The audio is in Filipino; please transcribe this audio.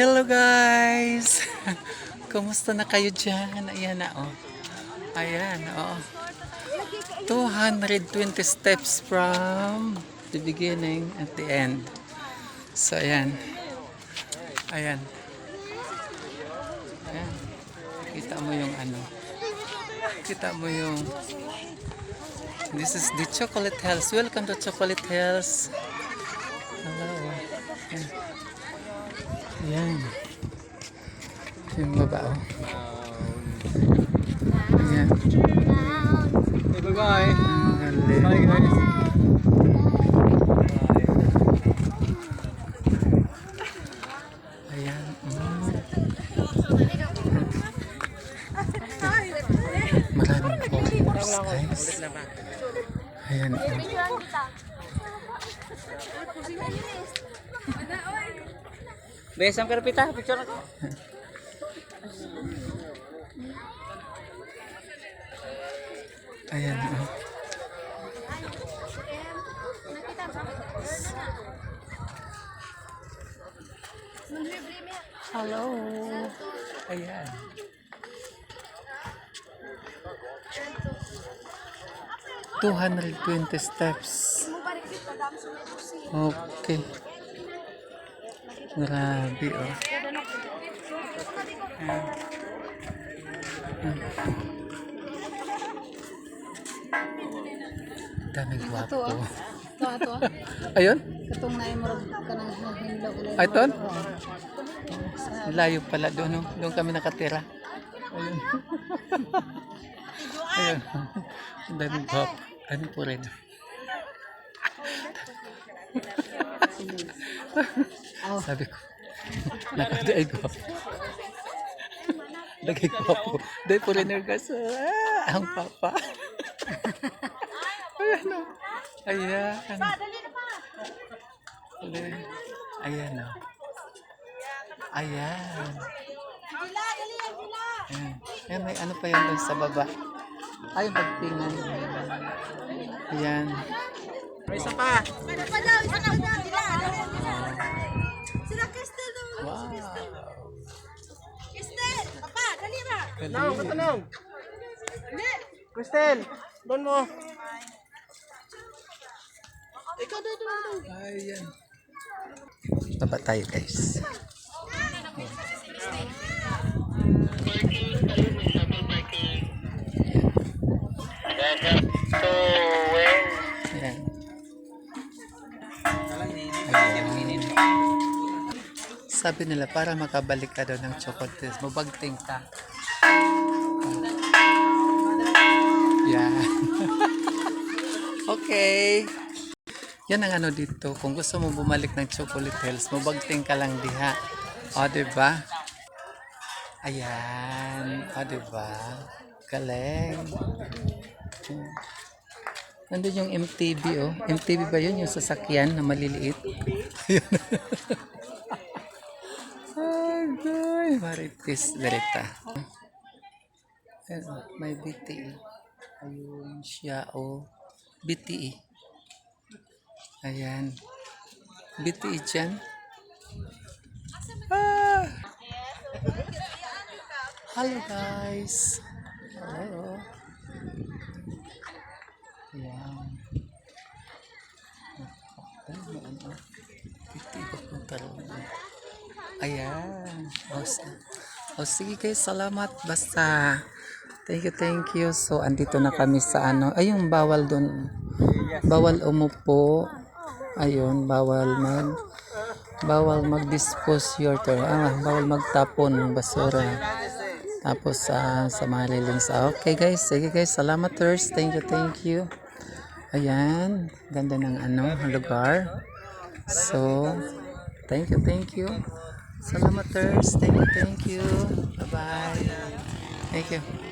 Hello guys! Kumusta na kayo dyan? Ayan na oh. Ayan oh. 220 steps from the beginning at the end. So ayan. Ayan. Ayan. Kita mo yung ano. Kita mo yung this is the Chocolate Hills. Welcome to Chocolate Hills. Hello. Ayan. Ayan. Yung baba oh. Ayan. Hey, bye-bye. Galing. Bye, guys. Ayan. Maraming followers guys. Ayan. Besang karpita, picture ako. Ayan. Hello. Ayan. $220 steps. Okay. Grabe oh. Ayan. Daming gwapo. Ito. Ayun? Katong na mo ka nang hinlaw ulit. Ay, ton? Layo pala doon. No? Doon kami nakatira. Ayun. Ayun. Ang daming gwapo. Ano po rin? Sabi ko, nakadaig gwapo. Lagay gwapo. Dahil po rin ang papa. Ayan o. Ayan. Ayan o. Ayan. Ayan. Ayan, may ano pa yun doon sa baba. Ay, pagtingan. Ayan. May isa pa. Wow. Tanong, katanong. Cristel, doon mo. Ikaw doon. Ayan. Baba tayo guys. Ayan. Ayan. Sabi nila para makabalik ka daw ng chocolate, mabagting ka. Yan. Okay. Yan ang ano dito. Kung gusto mo bumalik ng Chocolate Hills, mabagting ka lang diha. O, diba? Ayan. O, diba? Galing. Nandun yung MTV, oh. MTV ba yun? Yung sasakyan na maliliit? Ayan. Ay, Marites Verita. Ayan, may BTE. Ayun siya, oh. BTE. Ayan. BTE dyan. Ah! Hello guys. Hello. Ayan. BTE papunta rin. Ayan. O sige guys, salamat. Basta. Thank you. So, andito na kami sa ano. Ayun, bawal doon. Bawal umupo. Ayun, bawal mag-dispose your bawal magtapon ng basura. Tapos sa malilings. Okay guys, sige guys, salamat first. Thank you. Ayan, ganda ng lugar. So, thank you. Salamat first. Thank you. Bye-bye. Thank you.